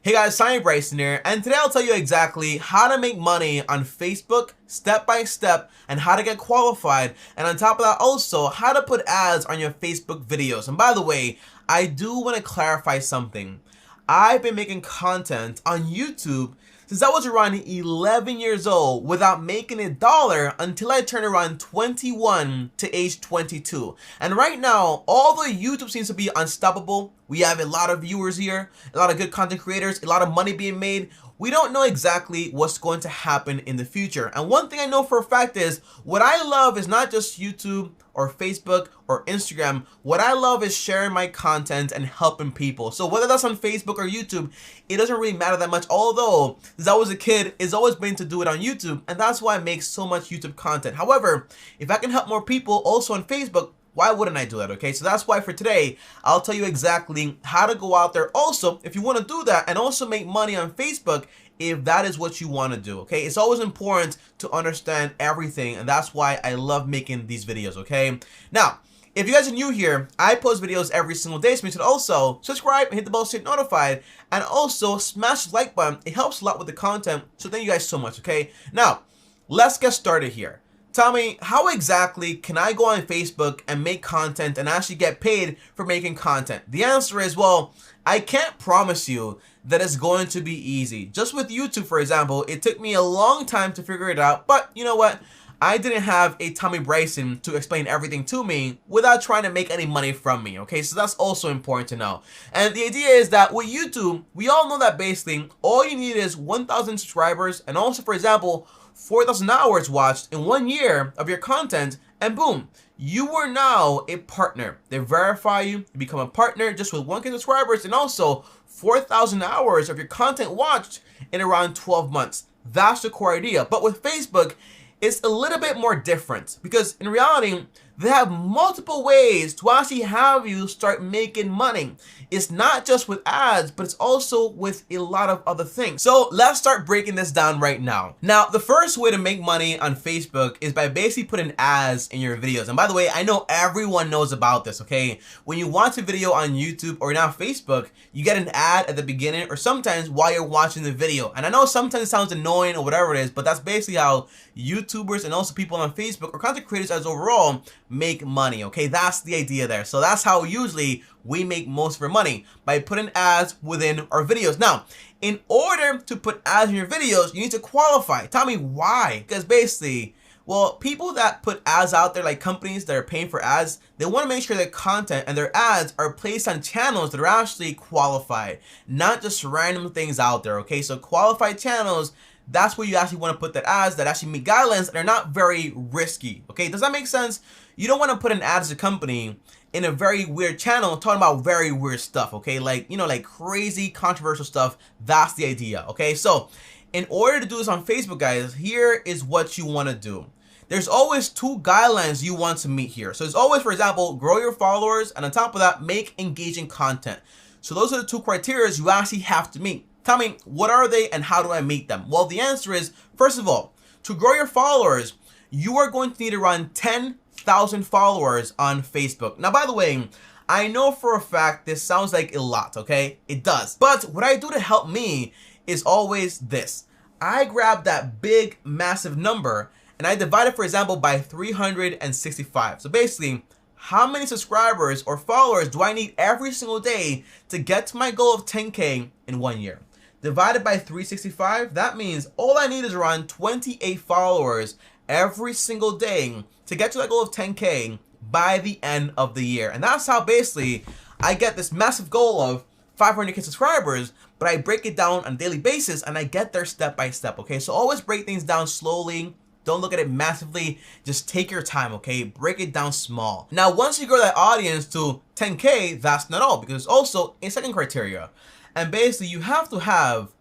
Hey guys, Simon Bryson here, and today I'll tell you exactly how to make money on Facebook step by step and how to get qualified, and on top of that also how to put ads on your Facebook videos. And by the way, I do want to clarify something. I've been making content on YouTube since I was around 11 years old without making a dollar until I turned around 21 to age 22. And right now, although YouTube seems to be unstoppable, we have a lot of viewers here, a lot of good content creators, a lot of money being made, we don't know exactly what's going to happen in the future. And one thing I know for a fact is what I love is not just YouTube or Facebook or Instagram. What I love is sharing my content and helping people. So whether that's on Facebook or YouTube, it doesn't really matter that much. Although, since I was a kid, it's always been to do it on YouTube, and that's why I make so much YouTube content. However, if I can help more people also on Facebook, why wouldn't I do that, okay? So that's why for today, I'll tell you exactly how to go out there also, if you want to do that, and also make money on Facebook if that is what you want to do, okay? It's always important to understand everything, and that's why I love making these videos, okay? Now, if you guys are new here, I post videos every single day, so you should also subscribe and hit the bell so you're notified, and also smash the like button. It helps a lot with the content, so thank you guys so much, okay? Now, let's get started here. Tell me, how exactly can I go on Facebook and make content and actually get paid for making content? The answer is, well, I can't promise you that it's going to be easy. Just with YouTube, for example, it took me a long time to figure it out, but you know what? I didn't have a Tommy Bryson to explain everything to me without trying to make any money from me, okay? So that's also important to know. And the idea is that with YouTube, we all know that basically all you need is 1,000 subscribers and also, for example, 4,000 hours watched in 1 year of your content, and boom, you are now a partner. They verify you, you become a partner just with 1K subscribers and also 4,000 hours of your content watched in around 12 months. That's the core idea. But with Facebook, it's a little bit more different because in reality, they have multiple ways to actually have you start making money. It's not just with ads, but it's also with a lot of other things. So let's start breaking this down right now. Now, the first way to make money on Facebook is by basically putting ads in your videos. And by the way, I know everyone knows about this, okay? When you watch a video on YouTube or now Facebook, you get an ad at the beginning or sometimes while you're watching the video. And I know sometimes it sounds annoying or whatever it is, but that's basically how YouTubers and also people on Facebook or content creators as overall make money, okay? That's the idea there. So that's how usually we make most of our money, by putting ads within our videos. Now, in order to put ads in your videos, you need to qualify. Tell me why. Because basically, well, people that put ads out there, like companies that are paying for ads, they want to make sure their content and their ads are placed on channels that are actually qualified, not just random things out there, okay? So qualified channels, that's where you actually want to put the ads that actually meet guidelines and are not very risky, okay? Does that make sense? You don't want to put an ad as a company in a very weird channel talking about very weird stuff, okay? Like, you know, like crazy controversial stuff. That's the idea, okay? So in order to do this on Facebook, guys, here is what you want to do. There's always two guidelines you want to meet here. So there's always, for example, grow your followers, and on top of that, make engaging content. So those are the two criteria you actually have to meet. Tell me, what are they and how do I meet them? Well, the answer is, first of all, to grow your followers, you are going to need around 10,000 followers on Facebook. Now, by the way, I know for a fact this sounds like a lot, okay? It does. But what I do to help me is always this. I grab that big, massive number and I divide it, for example, by 365. So basically, how many subscribers or followers do I need every single day to get to my goal of 10K in 1 year? Divided by 365, that means all I need is around 28 followers every single day to get to that goal of 10K by the end of the year. And that's how basically I get this massive goal of 500K subscribers, but I break it down on a daily basis and I get there step by step, okay? So always break things down slowly. Don't look at it massively. Just take your time, okay? Break it down small. Now, once you grow that audience to 10K, that's not all, because there's also a second criteria. And basically, you have to have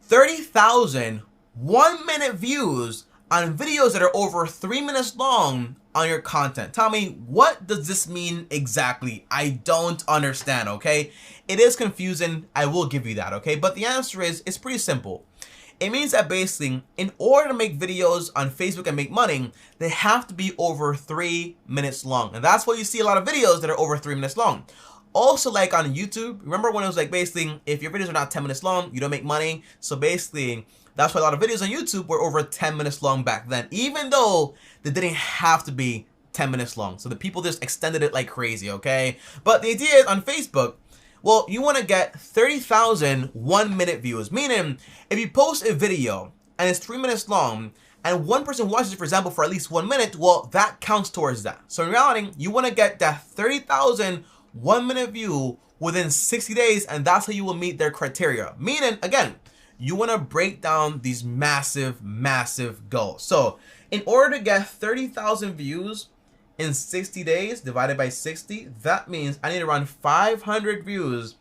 30,000 1-minute views on videos that are over 3 minutes long on your content. Tell me, what does this mean exactly? I don't understand, okay? It is confusing. I will give you that, okay? But the answer is, it's pretty simple. It means that basically, in order to make videos on Facebook and make money, they have to be over 3 minutes long. And that's why you see a lot of videos that are over 3 minutes long. Also, like on YouTube, remember when it was like basically if your videos are not 10 minutes long, you don't make money. So basically, that's why a lot of videos on YouTube were over 10 minutes long back then, even though they didn't have to be 10 minutes long. So the people just extended it like crazy, okay? But the idea is on Facebook, well, you want to get 30,000 1-minute views, meaning if you post a video and it's 3 minutes long and one person watches it, for example, for at least 1 minute, well, that counts towards that. So in reality, you want to get that 30,000 1-minute view within 60 days, and that's how you will meet their criteria. Meaning, again, you want to break down these massive goals. So in order to get 30,000 views in 60 days divided by 60, that means I need around 500 views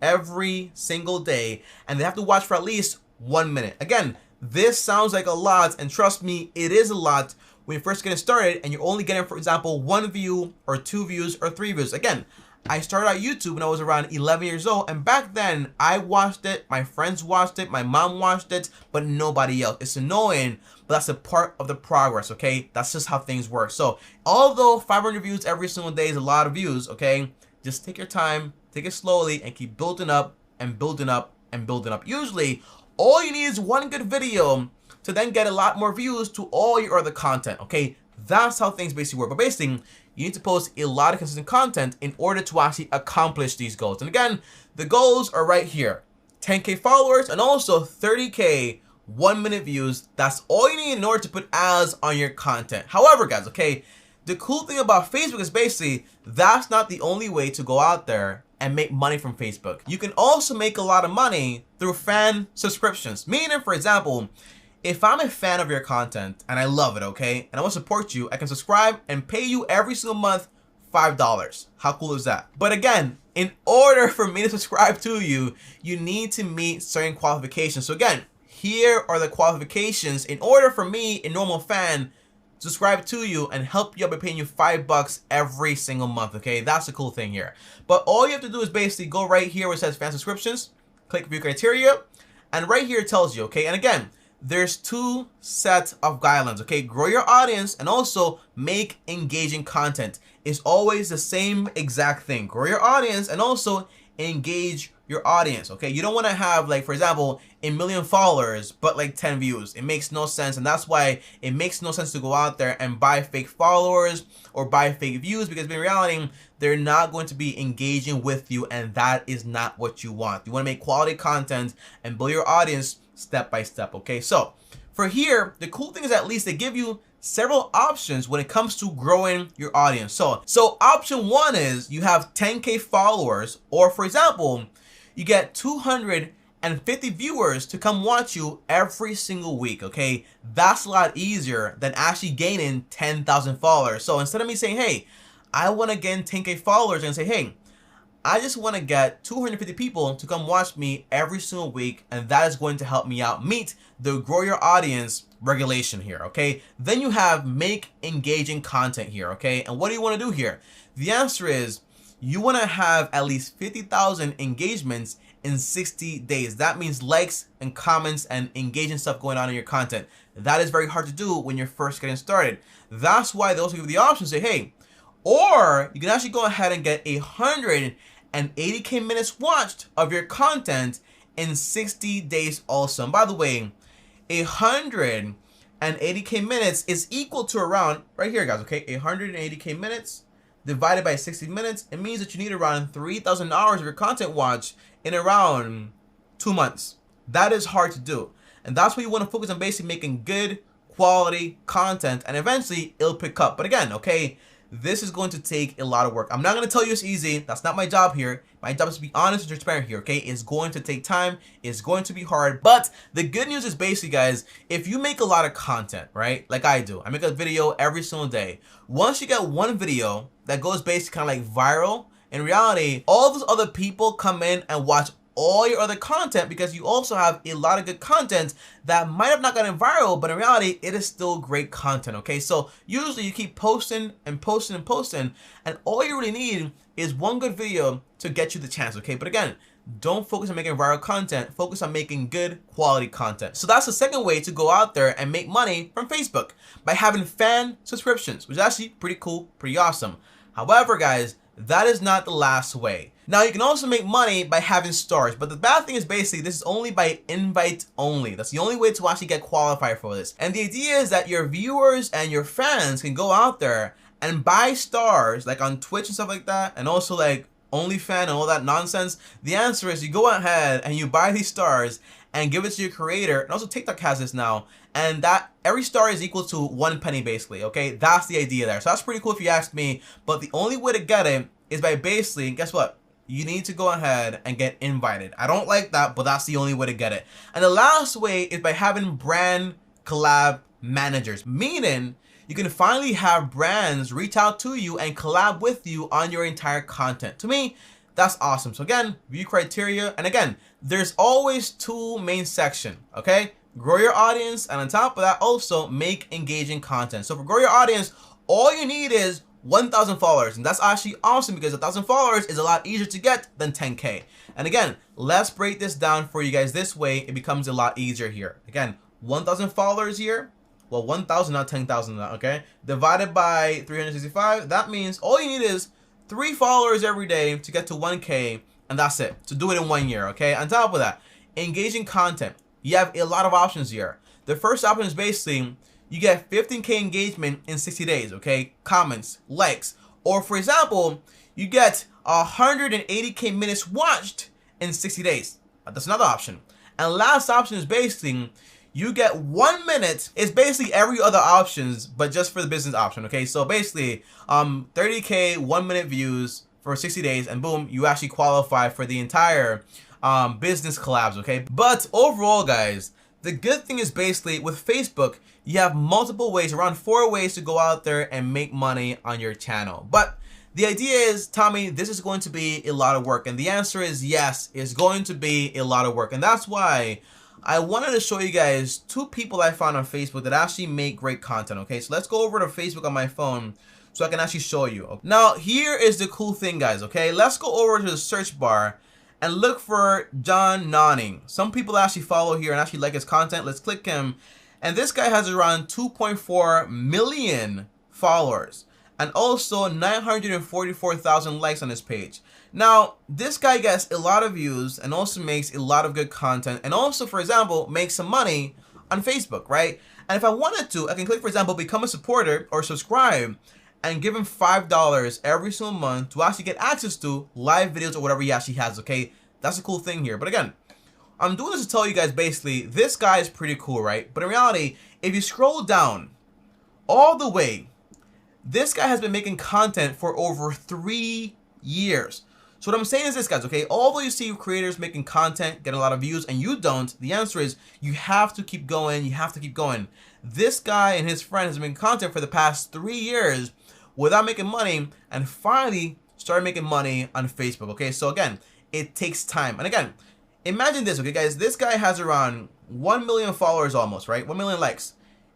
every single day, and they have to watch for at least 1 minute. Again, this sounds like a lot, and trust me, it is a lot when you're first getting started and you're only getting, for example, 1 view or 2 views or 3 views. Again, I started out YouTube when I was around 11 years old, and back then I watched it, my friends watched it, my mom watched it, but nobody else. It's annoying, but that's a part of the progress, okay? That's just how things work. So although 500 views every single day is a lot of views, okay, just take your time, take it slowly, and keep building up and building up and building up. Usually all you need is one good video to then get a lot more views to all your other content, okay? That's how things basically work. But basically, you need to post a lot of consistent content in order to actually accomplish these goals. And again, the goals are right here. 10K followers and also 30K 1-minute views. That's all you need in order to put ads on your content. However, guys, okay, the cool thing about Facebook is basically that's not the only way to go out there and make money from Facebook. You can also make a lot of money through fan subscriptions. Meaning, for example, if I'm a fan of your content and I love it, okay, and I want to support you, I can subscribe and pay you every single month $5. How cool is that? But again, in order for me to subscribe to you, you need to meet certain qualifications. So again, here are the qualifications in order for me, a normal fan, to subscribe to you and help you out by paying you $5 every single month, okay? That's the cool thing here. But all you have to do is basically go right here where it says fan subscriptions, click view criteria, and right here it tells you, okay? And again, there's 2 sets of guidelines, okay? Grow your audience and also make engaging content. It's always the same exact thing. Grow your audience and also engage your audience, okay? You don't want to have, like, for example, 1 million followers but like 10 views. It makes no sense, and that's why it makes no sense to go out there and buy fake followers or buy fake views, because in reality, they're not going to be engaging with you, and that is not what you want. You want to make quality content and build your audience step by step, okay? So for here, the cool thing is at least they give you several options when it comes to growing your audience. So option 1 is you have 10K followers, or for example, you get 250 viewers to come watch you every single week, okay? That's a lot easier than actually gaining 10,000 followers. So instead of me saying, hey, I want to gain 10K followers, and say, hey, I just want to get 250 people to come watch me every single week, and that is going to help me out meet the grow your audience regulation here, okay? Then you have make engaging content here, okay? And what do you want to do here? The answer is you want to have at least 50,000 engagements in 60 days. That means likes and comments and engaging stuff going on in your content. That is very hard to do when you're first getting started. That's why they also give you the option to say, hey, or you can actually go ahead and get 180K minutes watched of your content in 60 days also. And by the way, 180K minutes is equal to around, right here guys, okay, 180K minutes divided by 60 minutes, it means that you need around 3,000 hours of your content watch in around 2 months. That is hard to do. And that's why you want to focus on basically making good quality content, and eventually it'll pick up. But again, okay, this is going to take a lot of work. I'm not going to tell you it's easy. That's not my job here. My job is to be honest and transparent here, okay? It's going to take time. It's going to be hard. But the good news is basically, guys, if you make a lot of content, right? Like I do. I make a video every single day. Once you get one video that goes basically kind of like viral, in reality, all those other people come in and watch all your other content because you also have a lot of good content that might have not gotten viral, but in reality, it is still great content, okay? So usually you keep posting and posting and posting, and all you really need is one good video to get you the chance, okay? But again, don't focus on making viral content, focus on making good quality content. So that's the second way to go out there and make money from Facebook, by having fan subscriptions, which is actually pretty cool, pretty awesome. However, guys, that is not the last way. Now you can also make money by having stars, but the bad thing is basically this is only by invite only. That's the only way to actually get qualified for this. And the idea is that your viewers and your fans can go out there and buy stars like on Twitch and stuff like that, and also like OnlyFans and all that nonsense. The answer is you go ahead and you buy these stars and give it to your creator. And also TikTok has this now, and that every star is equal to 1 penny basically, okay? That's the idea there. So that's pretty cool if you ask me, but the only way to get it is by basically, guess what? You need to go ahead and get invited. I don't like that, but that's the only way to get it. And the last way is by having brand collab managers, meaning you can finally have brands reach out to you and collab with you on your entire content. To me, that's awesome. So again, view criteria, and again, there's always 2 main sections, okay? Grow your audience, and on top of that, also make engaging content. So for grow your audience, all you need is 1,000 followers, and that's actually awesome because 1,000 followers is a lot easier to get than 10K. And again, let's break this down for you guys. This way, it becomes a lot easier here. Again, 1,000 followers here. Well, 1,000, not 10,000, okay? Divided by 365, that means all you need is 3 followers every day to get to 1K, and that's it. To do it in 1 year, okay? On top of that, engaging content. You have a lot of options here. The first option is basically you get 15K engagement in 60 days, okay? Comments, likes, or for example, you get 180K minutes watched in 60 days. That's another option. And last option is basically you get 1 minute. It's basically every other options, but just for the business option, okay? So basically, 30K 1 minute views for 60 days, and boom, you actually qualify for the entire business collabs, okay? But overall, guys, the good thing is basically with Facebook, you have multiple ways, around 4 ways to go out there and make money on your channel. But the idea is, Tommy, this is going to be a lot of work. And the answer is yes, it's going to be a lot of work. And that's why I wanted to show you guys 2 people I found on Facebook that actually make great content, okay? So let's go over to Facebook on my phone so I can actually show you. Now, here is the cool thing, guys, okay? Let's go over to the search bar and look for John Nonning. Some people actually follow here and actually like his content. Let's click him. And this guy has around 2.4 million followers and also 944,000 likes on his page. Now, this guy gets a lot of views and also makes a lot of good content, and also, for example, makes some money on Facebook, right? And if I wanted to, I can click, for example, become a supporter or subscribe and give him $5 every single month to actually get access to live videos or whatever he actually has, okay? That's a cool thing here. But again, I'm doing this to tell you guys basically, this guy is pretty cool, right? But in reality, if you scroll down all the way, this guy has been making content for over 3 years. So what I'm saying is this, guys, okay? Although you see creators making content, getting a lot of views, and you don't, the answer is you have to keep going. You have to keep going. This guy and his friend has been making content for the past 3 years without making money, and finally started making money on Facebook, okay? So again, it takes time. And again, imagine this, okay, guys? This guy has around 1 million followers almost, right? 1 million likes.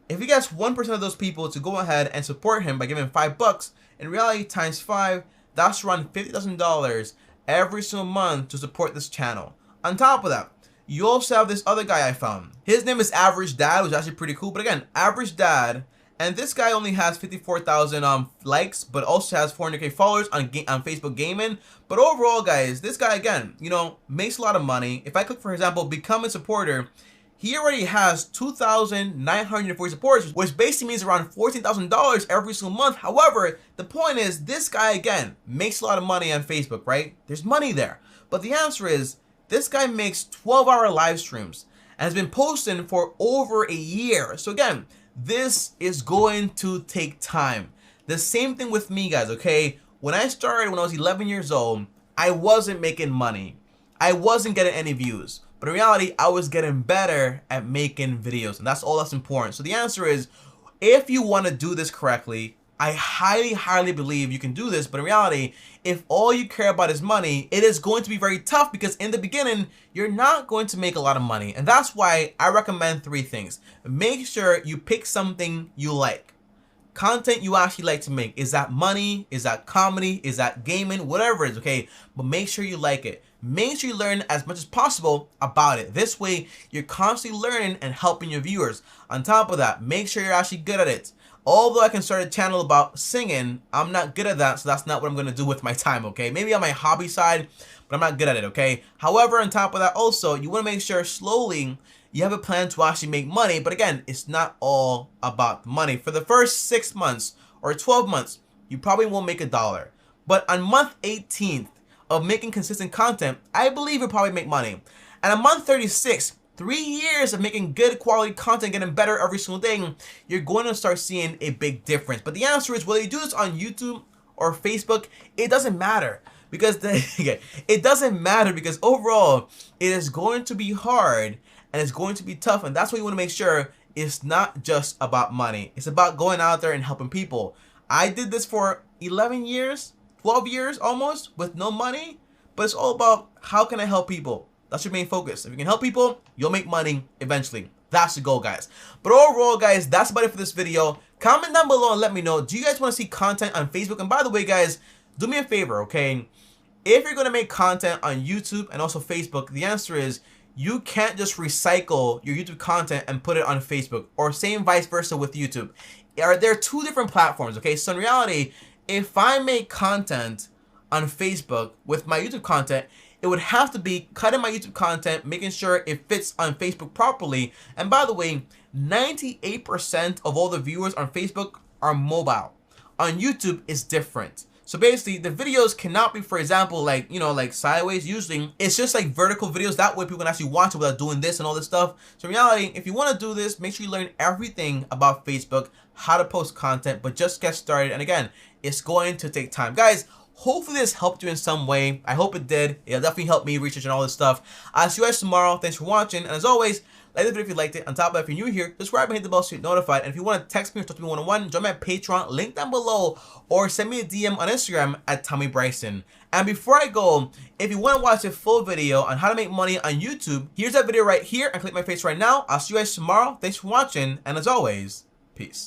If he gets 1% of those people to go ahead and support him by giving $5, in reality, times 5, that's around $50,000 every single month to support this channel. On top of that, you also have this other guy I found. His name is Average Dad, which is actually pretty cool. But again, Average Dad, and this guy only has 54,000 likes, but also has 400K followers on Facebook Gaming. But overall, guys, this guy, again, you know, makes a lot of money. If I click, for example, become a supporter, he already has 2,940 supporters, which basically means around $14,000 every single month. However, the point is, this guy, again, makes a lot of money on Facebook, right? There's money there. But the answer is, this guy makes 12-hour live streams and has been posting for over a year. So again, this is going to take time. The same thing with me, guys, okay? When I started when I was 11 years old, I wasn't making money. I wasn't getting any views. But in reality, I was getting better at making videos, and that's all that's important. So the answer is, if you want to do this correctly, I highly, highly believe you can do this. But in reality, if all you care about is money, it is going to be very tough because in the beginning, you're not going to make a lot of money. And that's why I recommend 3 things. Make sure you pick something you like. Content you actually like to make. Is that money? Is that comedy? Is that gaming? Whatever it is, okay? But make sure you like it. Make sure you learn as much as possible about it. This way, you're constantly learning and helping your viewers. On top of that, make sure you're actually good at it. Although I can start a channel about singing, I'm not good at that, so that's not what I'm going to do with my time, okay? Maybe on my hobby side, but I'm not good at it, okay? However, on top of that also, you want to make sure slowly you have a plan to actually make money, but again, it's not all about the money. For the first 6 months or 12 months, you probably won't make $1. But on month 18th of making consistent content, I believe you'll probably make money. And on month 36, 3 years of making good quality content, getting better every single day, you're going to start seeing a big difference. But the answer is, whether you do this on YouTube or Facebook, it doesn't matter. Because it doesn't matter, because overall, it is going to be hard and it's going to be tough. And that's why you want to make sure it's not just about money. It's about going out there and helping people. I did this for 11 years, 12 years almost, with no money. But it's all about, how can I help people? That's your main focus. If you can help people, you'll make money eventually. That's the goal, guys. But overall, guys, that's about it for this video. Comment down below and let me know, do you guys want to see content on Facebook? And by the way, guys, do me a favor, okay? If you're going to make content on YouTube and also Facebook, the answer is, you can't just recycle your YouTube content and put it on Facebook, or same vice versa with YouTube. They're two different platforms, okay? So in reality, if I make content on Facebook with my YouTube content, it would have to be cutting my YouTube content, making sure it fits on Facebook properly. And by the way, 98% of all the viewers on Facebook are mobile. On YouTube, it's different. So basically, the videos cannot be, for example, like, you know, like sideways. Usually, it's just like vertical videos. That way people can actually watch it without doing this and all this stuff. So in reality, if you want to do this, make sure you learn everything about Facebook, how to post content, but just get started. And again, it's going to take time. Guys, hopefully this helped you in some way. I hope it did. It'll definitely help me research and all this stuff. I'll see you guys tomorrow. Thanks for watching. And as always, like this video if you liked it. On top of that, if you're new here, subscribe and hit the bell so you're notified. And if you want to text me or talk to me one-on-one, join my Patreon, link down below, or send me a DM on Instagram at Tommy Bryson. And before I go, if you want to watch a full video on how to make money on YouTube, here's that video right here, and click my face right now. I'll see you guys tomorrow. Thanks for watching, and as always, peace.